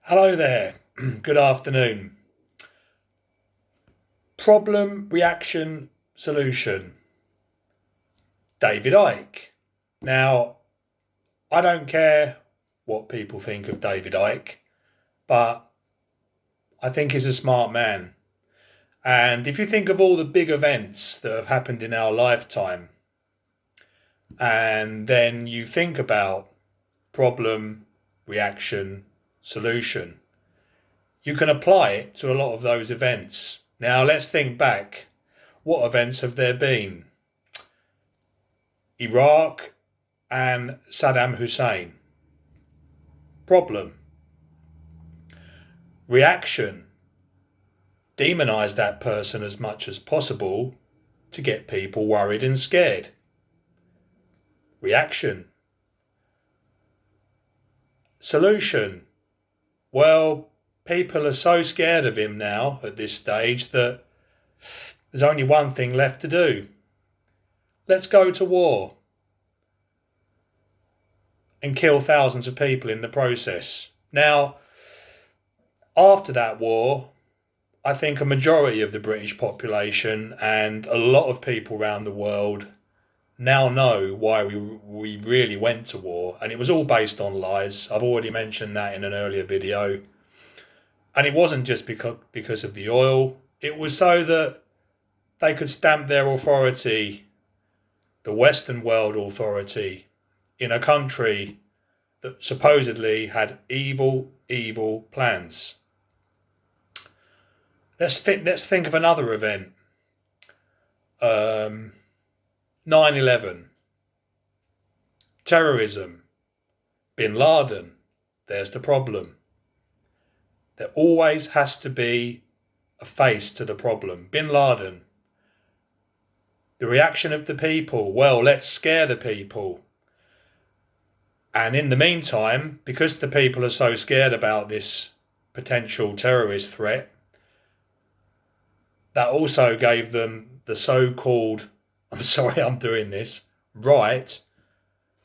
Hello there. Good afternoon. Problem, reaction, solution. David Icke. Now, I don't care what people think of David Icke, but I think he's a smart man. And if you think of all the big events that have happened in our lifetime, and then you think about problem, reaction, solution, you can apply it to a lot of those events. Now let's think back. What events have there been? Iraq and Saddam Hussein. Problem. Reaction. Demonize that person as much as possible to get people worried and scared. Reaction. Solution. Well, people are so scared of him now at this stage that there's only one thing left to do. Let's go to war and kill thousands of people in the process. Now, after that war, I think a majority of the British population and a lot of people around the world now know why we really went to war, and it was all based on lies. I've already mentioned that in an earlier video. And it wasn't just because of the oil. It was so that they could stamp their authority, the Western world authority, in a country that supposedly had evil plans. Let's think of another event. 9/11. Terrorism. Bin Laden. There's the problem. There always has to be a face to the problem. Bin Laden. The reaction of the people. Well, let's scare the people. And in the meantime, because the people are so scared about this potential terrorist threat, that also gave them the so-called, I'm sorry I'm doing this, right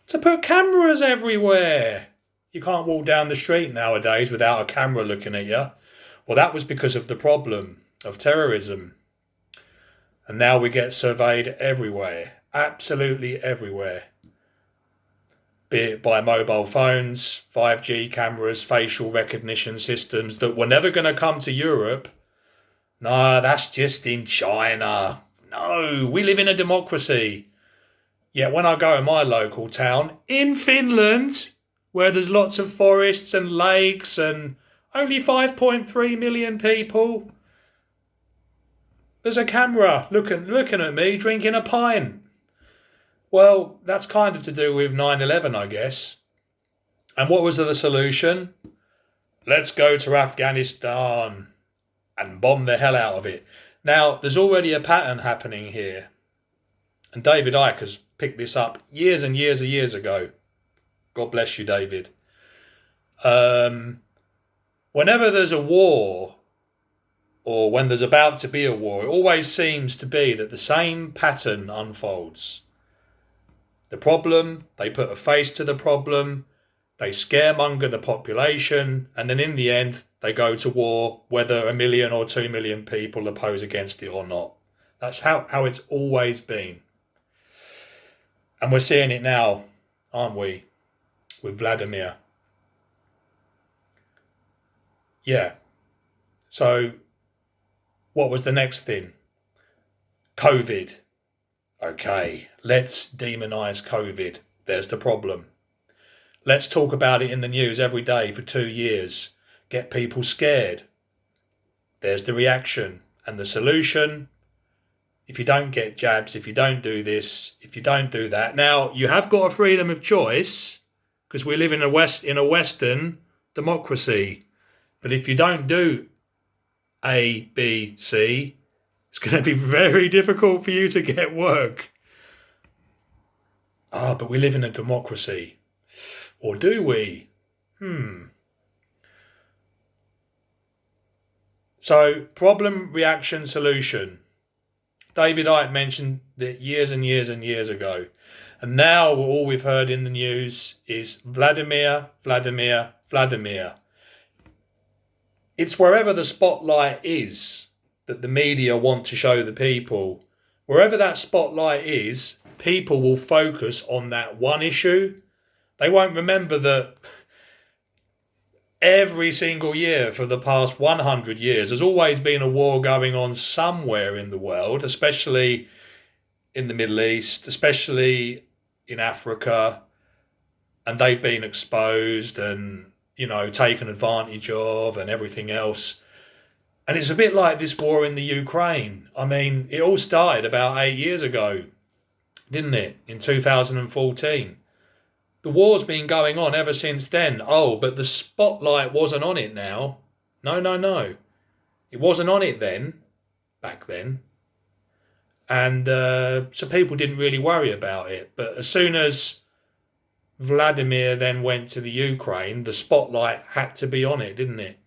to put cameras everywhere. You can't walk down the street nowadays without a camera looking at you. Well, that was because of the problem of terrorism. And now we get surveyed everywhere, absolutely everywhere. Be it by mobile phones, 5G cameras, facial recognition systems that were never going to come to Europe. No, that's just in China. No, we live in a democracy. Yet when I go to my local town in Finland, where there's lots of forests and lakes and only 5.3 million people, there's a camera looking at me drinking a pint. Well, that's kind of to do with 9/11, I guess. And what was the solution? Let's go to Afghanistan and bomb the hell out of it. Now, there's already a pattern happening here. And David Icke has picked this up years and years ago. God bless you, David. Whenever there's a war, or when there's about to be a war, it always seems to be that the same pattern unfolds. The problem, they put a face to the problem, they scaremonger the population, and then in the end, they go to war, whether 1 million or 2 million people oppose against it or not. That's how it's always been. And we're seeing it now, aren't we, with Vladimir? Yeah. So, what was the next thing? COVID. Okay, let's demonize COVID. There's the problem. Let's talk about it in the news every day for 2 years. Get people scared. There's the reaction. And the solution, if you don't get jabs, if you don't do this, if you don't do that. Now, you have got a freedom of choice because we live in a Western democracy. But if you don't do A, B, C, it's going to be very difficult for you to get work. But we live in a democracy. Or do we? So, problem, reaction, solution. David Icke mentioned that years and years ago. And now all we've heard in the news is Vladimir. It's wherever the spotlight is that the media want to show the people. Wherever that spotlight is, people will focus on that one issue. They won't remember that every single year for the past 100 years there's always been a war going on somewhere in the world, especially in the Middle East, especially in Africa, and they've been exposed and, taken advantage of and everything else. And it's a bit like this war in the Ukraine. I mean, it all started about 8 years ago, didn't it? In 2014. The war's been going on ever since then. Oh, but the spotlight wasn't on it now. No. It wasn't on it then, back then. And so people didn't really worry about it. But as soon as Vladimir then went to the Ukraine, the spotlight had to be on it, didn't it?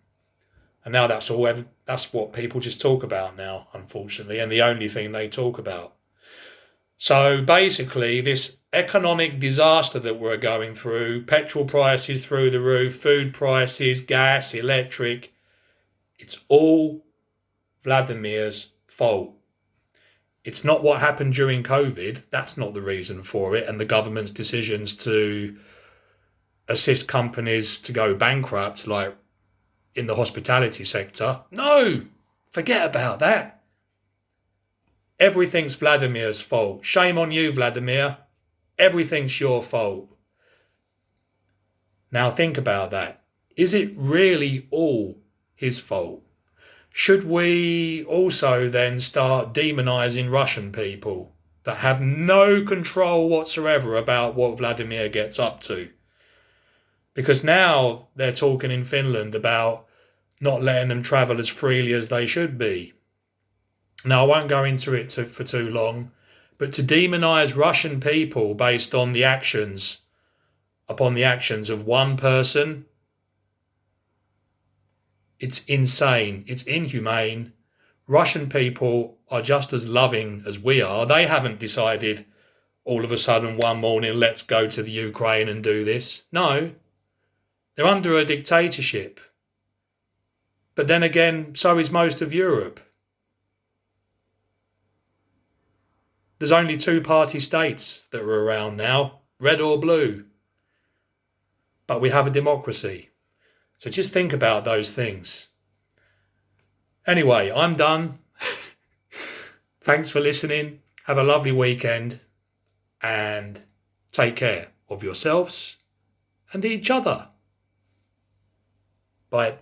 And now that's what people just talk about now, unfortunately, and the only thing they talk about. So basically, this economic disaster that we're going through, petrol prices through the roof, food prices, gas, electric, it's all Vladimir's fault. It's not what happened during COVID. That's not the reason for it. And the government's decisions to assist companies to go bankrupt, like in the hospitality sector. No, forget about that. Everything's Vladimir's fault. Shame on you, Vladimir. Everything's your fault. Now think about that. Is it really all his fault? Should we also then start demonising Russian people that have no control whatsoever about what Vladimir gets up to? Because now they're talking in Finland about not letting them travel as freely as they should be. Now, I won't go into it for too long, but to demonise Russian people based on the actions of one person, it's insane. It's inhumane. Russian people are just as loving as we are. They haven't decided all of a sudden one morning, let's go to the Ukraine and do this. No, they're under a dictatorship. But then again, so is most of Europe. There's only two-party states that are around now, red or blue. But we have a democracy. So just think about those things. Anyway, I'm done. Thanks for listening. Have a lovely weekend. And take care of yourselves and each other. Bye.